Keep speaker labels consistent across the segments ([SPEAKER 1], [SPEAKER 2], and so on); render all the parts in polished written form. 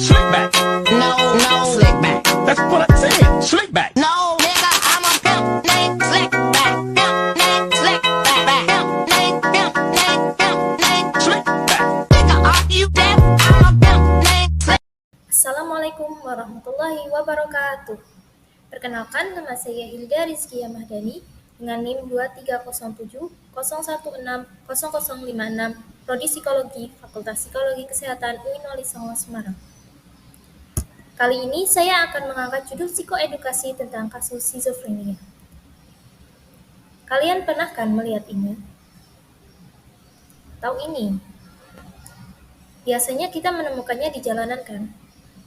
[SPEAKER 1] Slick back.
[SPEAKER 2] No, no, slick back.
[SPEAKER 1] That's what I said. Slick back.
[SPEAKER 2] No, nigga, I'm a pimp named Slick back. Pimp named Slick back. Pimp named
[SPEAKER 1] Slick back.
[SPEAKER 2] Nigga, are you deaf? I'm a pimp named Slick.
[SPEAKER 3] Assalamualaikum warahmatullahi wabarakatuh. Perkenalkan, nama saya Hilda Rizkia Mahdani dengan NIM 2307016056, Prodi Psikologi, Fakultas Psikologi Kesehatan UIN Wali Songo, Semarang. Kali ini saya akan mengangkat judul psikoedukasi tentang kasus skizofrenia. Kalian pernah kan melihat ini? Tahu ini? Biasanya kita menemukannya di jalanan kan?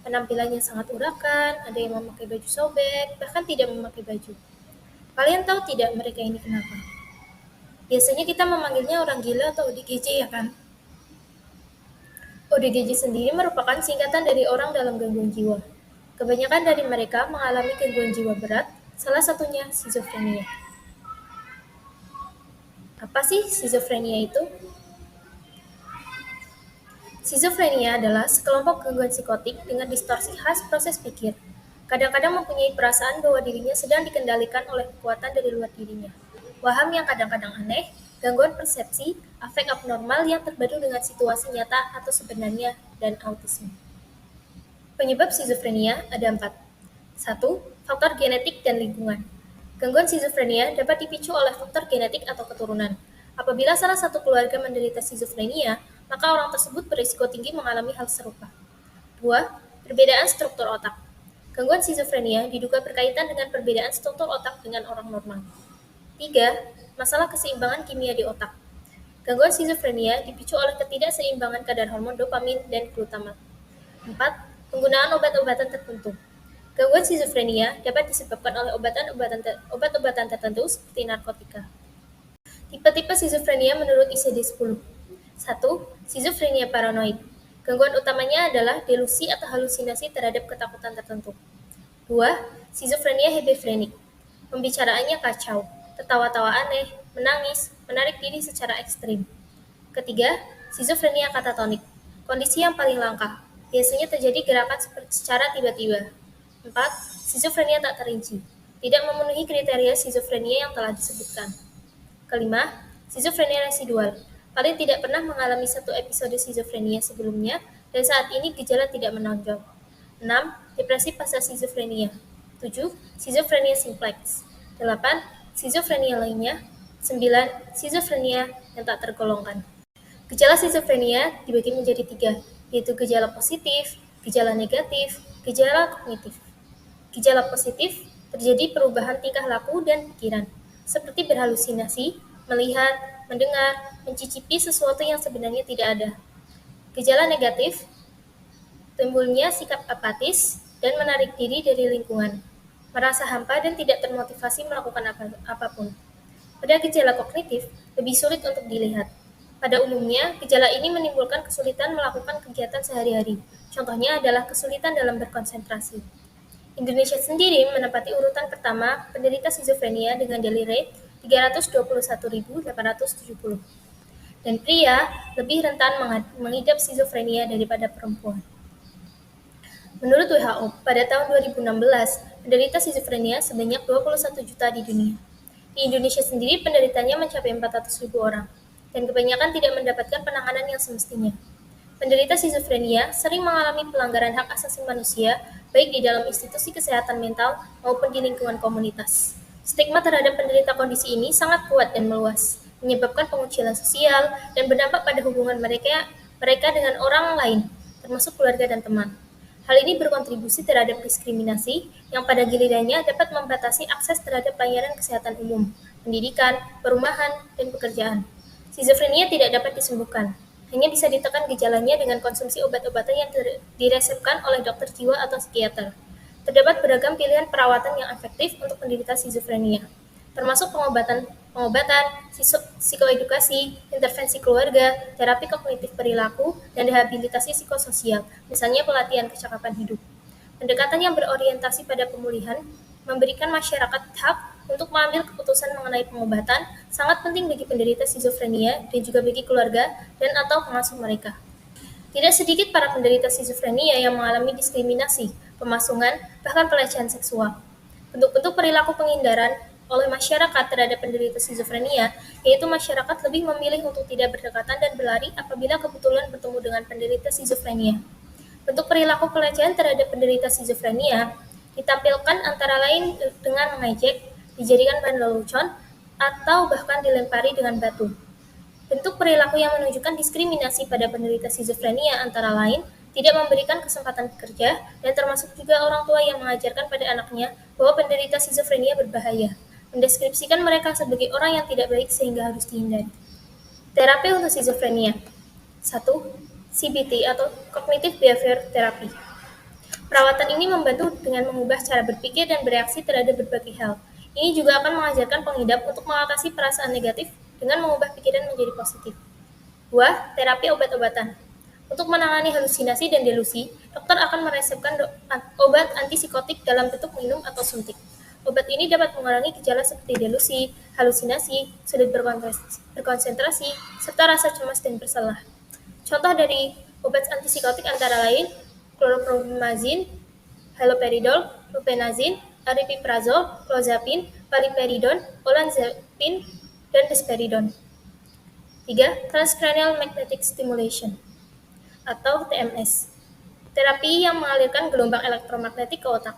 [SPEAKER 3] Penampilannya sangat urakan, ada yang memakai baju sobek, bahkan tidak memakai baju. Kalian tahu tidak mereka ini kenapa? Biasanya kita memanggilnya orang gila atau ODGJ ya kan? ODGJ sendiri merupakan singkatan dari orang dalam gangguan jiwa. Kebanyakan dari mereka mengalami gangguan jiwa berat, salah satunya skizofrenia. Apa sih skizofrenia itu? Skizofrenia adalah sekelompok gangguan psikotik dengan distorsi khas proses pikir. Kadang-kadang mempunyai perasaan bahwa dirinya sedang dikendalikan oleh kekuatan dari luar dirinya. Waham yang kadang-kadang aneh, gangguan persepsi, afek abnormal yang terpadu dengan situasi nyata atau sebenarnya, dan autisme. Penyebab skizofrenia ada 4. 1. Faktor genetik dan lingkungan. Gangguan skizofrenia dapat dipicu oleh faktor genetik atau keturunan. Apabila salah satu keluarga menderita skizofrenia, maka orang tersebut berisiko tinggi mengalami hal serupa. 2. Perbedaan struktur otak. Gangguan skizofrenia diduga berkaitan dengan perbedaan struktur otak dengan orang normal. 3. Masalah keseimbangan kimia di otak. Gangguan skizofrenia dipicu oleh ketidakseimbangan kadar hormon dopamin dan glutamat. 4. Penggunaan obat-obatan tertentu. Gangguan skizofrenia dapat disebabkan oleh obat-obatan tertentu seperti narkotika. Tipe-tipe skizofrenia menurut ICD-10. 1. Skizofrenia paranoid. Gangguan utamanya adalah delusi atau halusinasi terhadap ketakutan tertentu. 2. Skizofrenia hebefrenik. Pembicaraannya kacau, tertawa-tawa aneh, menangis, menarik diri secara ekstrim. Ketiga, skizofrenia katatonik. Kondisi yang paling langka. Biasanya terjadi gerakan secara tiba-tiba. 4. Skizofrenia tak terinci. Tidak memenuhi kriteria skizofrenia yang telah disebutkan. Kelima, skizofrenia residual. Kalian tidak pernah mengalami satu episode skizofrenia sebelumnya, dan saat ini gejala tidak menonjol. 6. Depresi pasca skizofrenia. 7. Skizofrenia simplex. 8. Skizofrenia lainnya. 9. Skizofrenia yang tak tergolongkan. Gejala skizofrenia dibagi menjadi 3, yaitu gejala positif, gejala negatif, gejala kognitif. Gejala positif terjadi perubahan tingkah laku dan pikiran, seperti berhalusinasi, melihat, mendengar, mencicipi sesuatu yang sebenarnya tidak ada. Gejala negatif, timbulnya sikap apatis dan menarik diri dari lingkungan, merasa hampa dan tidak termotivasi melakukan apapun. Pada gejala kognitif, lebih sulit untuk dilihat. Pada umumnya, gejala ini menimbulkan kesulitan melakukan kegiatan sehari-hari. Contohnya adalah kesulitan dalam berkonsentrasi. Indonesia sendiri menempati urutan pertama penderita skizofrenia dengan daily rate 321.870. Dan pria lebih rentan mengidap skizofrenia daripada perempuan. Menurut WHO, pada tahun 2016, penderita skizofrenia sebanyak 21 juta di dunia. Di Indonesia sendiri penderitanya mencapai 400.000 orang, dan kebanyakan tidak mendapatkan penanganan yang semestinya. Penderita skizofrenia sering mengalami pelanggaran hak asasi manusia, baik di dalam institusi kesehatan mental maupun di lingkungan komunitas. Stigma terhadap penderita kondisi ini sangat kuat dan meluas, menyebabkan pengucilan sosial dan berdampak pada hubungan mereka dengan orang lain, termasuk keluarga dan teman. Hal ini berkontribusi terhadap diskriminasi yang pada gilirannya dapat membatasi akses terhadap layanan kesehatan umum, pendidikan, perumahan, dan pekerjaan. Skizofrenia tidak dapat disembuhkan, hanya bisa ditekan gejalanya dengan konsumsi obat-obatan yang diresepkan oleh dokter jiwa atau psikiater. Terdapat beragam pilihan perawatan yang efektif untuk penderita skizofrenia, termasuk pengobatan, psikoedukasi, intervensi keluarga, terapi kognitif perilaku, dan rehabilitasi psikososial, misalnya pelatihan kecakapan hidup. Pendekatan yang berorientasi pada pemulihan memberikan masyarakat hak untuk mengambil keputusan mengenai pengobatan sangat penting bagi penderita skizofrenia dan juga bagi keluarga dan atau pengasuh mereka. Tidak sedikit para penderita skizofrenia yang mengalami diskriminasi, pemasungan, bahkan pelecehan seksual. Bentuk-bentuk perilaku penghindaran oleh masyarakat terhadap penderita skizofrenia, yaitu masyarakat lebih memilih untuk tidak berdekatan dan berlari apabila kebetulan bertemu dengan penderita skizofrenia. Bentuk perilaku pelecehan terhadap penderita skizofrenia ditampilkan antara lain dengan mengejek, dijadikan bahan lelucon, atau bahkan dilempari dengan batu. Bentuk perilaku yang menunjukkan diskriminasi pada penderita skizofrenia antara lain tidak memberikan kesempatan bekerja dan termasuk juga orang tua yang mengajarkan pada anaknya bahwa penderita skizofrenia berbahaya, mendeskripsikan mereka sebagai orang yang tidak baik sehingga harus dihindari. Terapi untuk skizofrenia. 1. CBT atau Cognitive Behavior Therapy. Perawatan ini membantu dengan mengubah cara berpikir dan bereaksi terhadap berbagai hal. Ini juga akan mengajarkan pengidap untuk mengatasi perasaan negatif dengan mengubah pikiran menjadi positif. 2. Terapi obat-obatan. Untuk menangani halusinasi dan delusi, dokter akan meresepkan obat antipsikotik dalam bentuk minum atau suntik. Obat ini dapat mengurangi gejala seperti delusi, halusinasi, sulit berkonsentrasi, serta rasa cemas dan bersalah. Contoh dari obat antipsikotik antara lain chlorpromazine, haloperidol, fluphenazine, aripiprazol, clozapine, paliperidon, olanzapine, dan risperidon. 3. Transcranial Magnetic Stimulation atau TMS. Terapi yang mengalirkan gelombang elektromagnetik ke otak.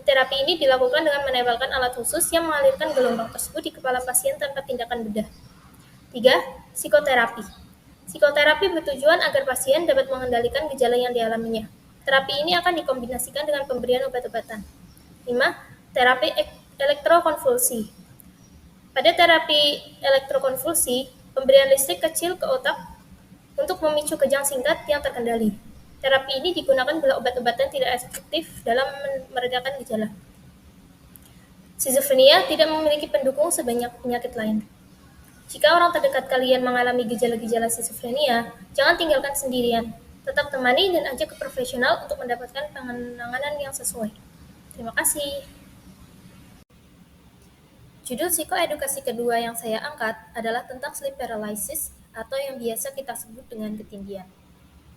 [SPEAKER 3] Terapi ini dilakukan dengan menempelkan alat khusus yang mengalirkan gelombang tersebut di kepala pasien tanpa tindakan bedah. 3. Psikoterapi. Psikoterapi bertujuan agar pasien dapat mengendalikan gejala yang dialaminya. Terapi ini akan dikombinasikan dengan pemberian obat-obatan. 5. Terapi elektrokonvulsi. Pada terapi elektrokonvulsi, pemberian listrik kecil ke otak untuk memicu kejang singkat yang terkendali. Terapi ini digunakan bila obat-obatan tidak efektif dalam meredakan gejala. Skizofrenia tidak memiliki pendukung sebanyak penyakit lain. Jika orang terdekat kalian mengalami gejala-gejala skizofrenia, jangan tinggalkan sendirian. Tetap temani dan ajak ke profesional untuk mendapatkan penanganan yang sesuai. Terima kasih. Judul psikoedukasi kedua yang saya angkat adalah tentang sleep paralysis atau yang biasa kita sebut dengan ketindihan.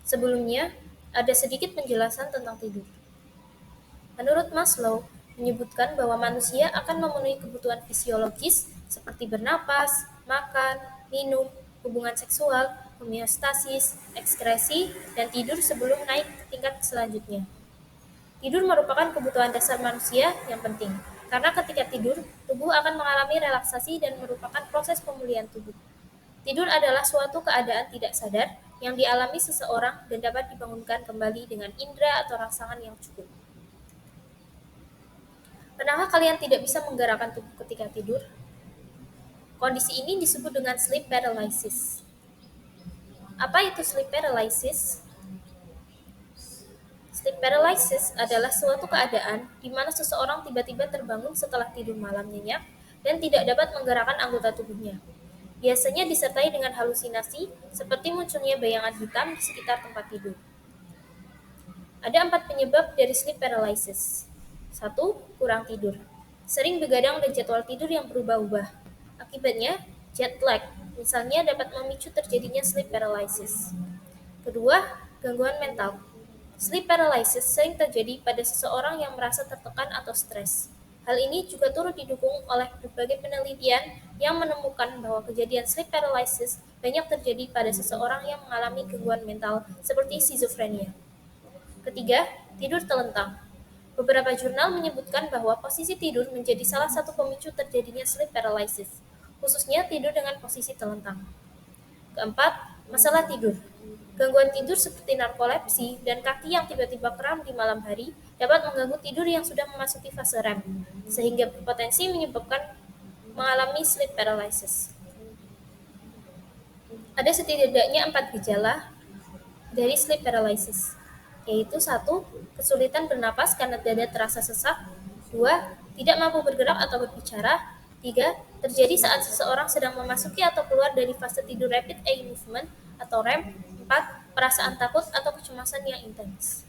[SPEAKER 3] Sebelumnya, ada sedikit penjelasan tentang tidur. Menurut Maslow, menyebutkan bahwa manusia akan memenuhi kebutuhan fisiologis seperti bernapas, makan, minum, hubungan seksual, homeostasis, ekskresi, dan tidur sebelum naik ke tingkat selanjutnya. Tidur merupakan kebutuhan dasar manusia yang penting, karena ketika tidur, tubuh akan mengalami relaksasi dan merupakan proses pemulihan tubuh. Tidur adalah suatu keadaan tidak sadar yang dialami seseorang dan dapat dibangunkan kembali dengan indera atau rangsangan yang cukup. Pernahkah kalian tidak bisa menggerakkan tubuh ketika tidur? Kondisi ini disebut dengan sleep paralysis. Apa itu sleep paralysis? Sleep paralysis adalah suatu keadaan di mana seseorang tiba-tiba terbangun setelah tidur malam nyenyak dan tidak dapat menggerakkan anggota tubuhnya. Biasanya disertai dengan halusinasi, seperti munculnya bayangan hitam di sekitar tempat tidur. Ada 4 penyebab dari sleep paralysis. 1. Kurang tidur. Sering begadang dan jadwal tidur yang berubah-ubah. Akibatnya, jet lag, misalnya dapat memicu terjadinya sleep paralysis. Kedua, gangguan mental. Sleep paralysis sering terjadi pada seseorang yang merasa tertekan atau stres. Hal ini juga turut didukung oleh berbagai penelitian yang menemukan bahwa kejadian sleep paralysis banyak terjadi pada seseorang yang mengalami gangguan mental seperti skizofrenia. Ketiga, tidur telentang. Beberapa jurnal menyebutkan bahwa posisi tidur menjadi salah satu pemicu terjadinya sleep paralysis, khususnya tidur dengan posisi telentang. Keempat, masalah tidur. Gangguan tidur seperti narkolepsi dan kaki yang tiba-tiba kram di malam hari dapat mengganggu tidur yang sudah memasuki fase REM, sehingga berpotensi menyebabkan mengalami sleep paralysis. Ada setidaknya 4 gejala dari sleep paralysis, yaitu 1. Kesulitan bernapas karena dada terasa sesak. 2. Tidak mampu bergerak atau berbicara. 3. Terjadi saat seseorang sedang memasuki atau keluar dari fase tidur rapid eye movement atau REM. 4. Perasaan takut atau kecemasan yang intens.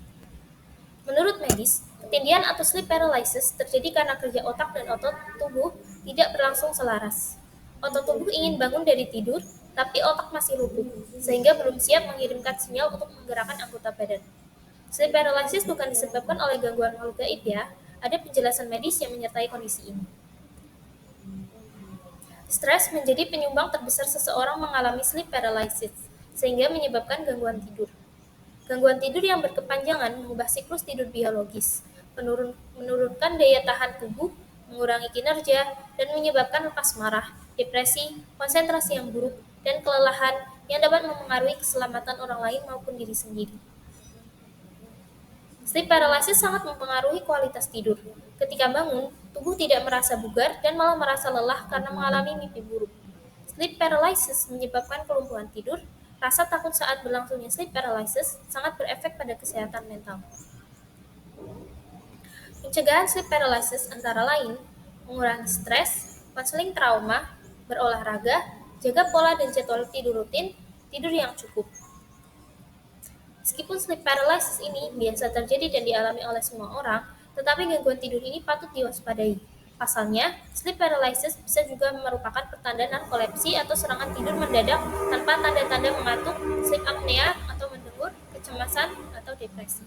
[SPEAKER 3] Menurut medis, ketindihan atau sleep paralysis terjadi karena kerja otak dan otot tubuh tidak berlangsung selaras. Otot tubuh ingin bangun dari tidur, tapi otak masih lumpuh, sehingga belum siap mengirimkan sinyal untuk menggerakkan anggota badan. Sleep paralysis bukan disebabkan oleh gangguan makhluk gaib ya, ada penjelasan medis yang menyertai kondisi ini. Stres menjadi penyumbang terbesar seseorang mengalami sleep paralysis, sehingga menyebabkan gangguan tidur. Gangguan tidur yang berkepanjangan mengubah siklus tidur biologis, menurunkan daya tahan tubuh, mengurangi kinerja, dan menyebabkan lepas marah, depresi, konsentrasi yang buruk, dan kelelahan yang dapat mempengaruhi keselamatan orang lain maupun diri sendiri. Sleep paralysis sangat mempengaruhi kualitas tidur. Ketika bangun, tubuh tidak merasa bugar dan malah merasa lelah karena mengalami mimpi buruk. Sleep paralysis menyebabkan kelumpuhan tidur. Rasa takut saat berlangsungnya sleep paralysis sangat berefek pada kesehatan mental. Pencegahan sleep paralysis antara lain mengurangi stres, konseling trauma, berolahraga, jaga pola dan jadwal tidur rutin, tidur yang cukup. Meskipun sleep paralysis ini biasa terjadi dan dialami oleh semua orang, tetapi gangguan tidur ini patut diwaspadai. Pasalnya, sleep paralysis bisa juga merupakan pertanda narkolepsi atau serangan tidur mendadak tanpa tanda-tanda mengantuk, sleep apnea atau mendengur, kecemasan, atau depresi.